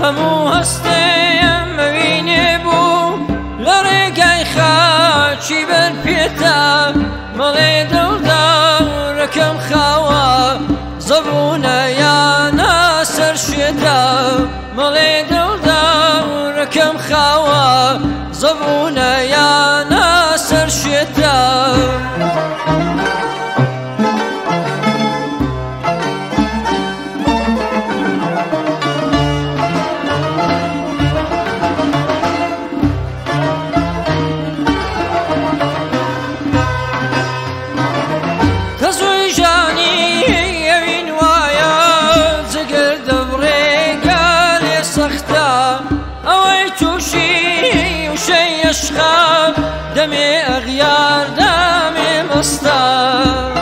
هەموو هەستەیەم مەوینێ بوو لە ڕێگای خاچی بەر پێتا مەڵێ دڵدارەکەم خاوە زەبوونە یانە سەر شێتا مەڵێ دڵدارەکەم خاوە زەبوونە یانە سەر شێتا عشقا دمي أغيار دمي مستار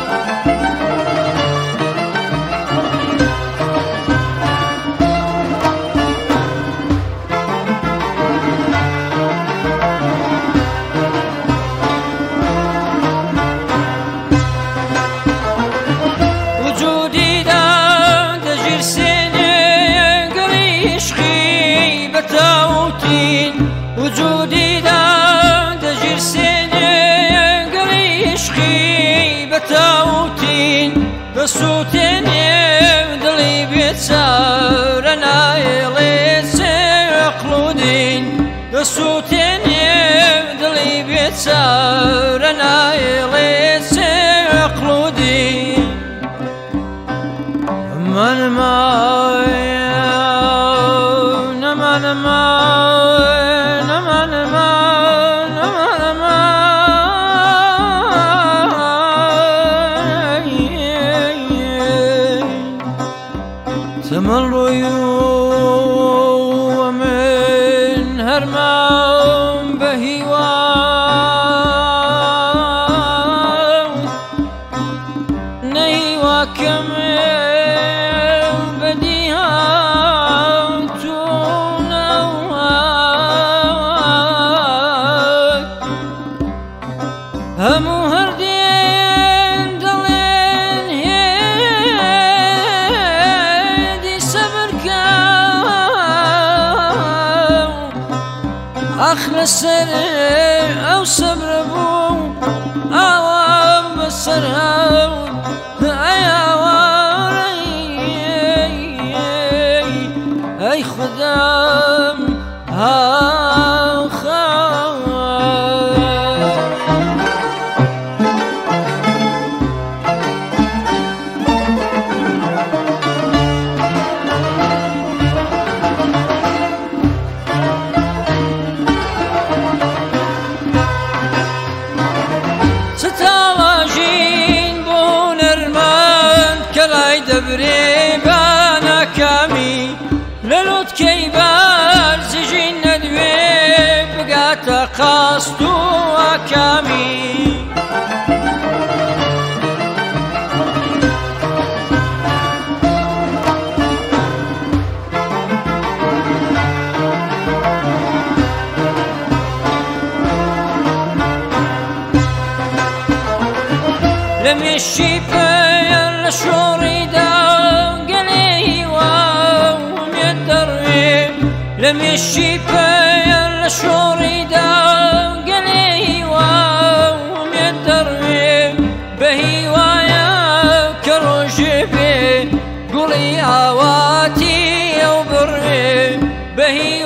وجودي دا دجير سنة قري عشقي بتاوتين وجودي بسوتين يبدلي بيتسار انا يليت عقلودين بسوتين يبدلي بيتسار انا يليت عقلودين من ما نمان ما تمر ومن هرمان بهواه نهوا كم بديها تونوات همو هردين دلين آخر السر أو صبر بو أو بصرها أي خدام بريبانا كامي للوت كيبار زجين ندوي بقات قاصدو كامي لم الشفايا الشوريدا قلي وهم يدري لم الشفايا الشوريدا قلي وهم يدري بهي ويا كرجبي قولي عواتي وبري بهي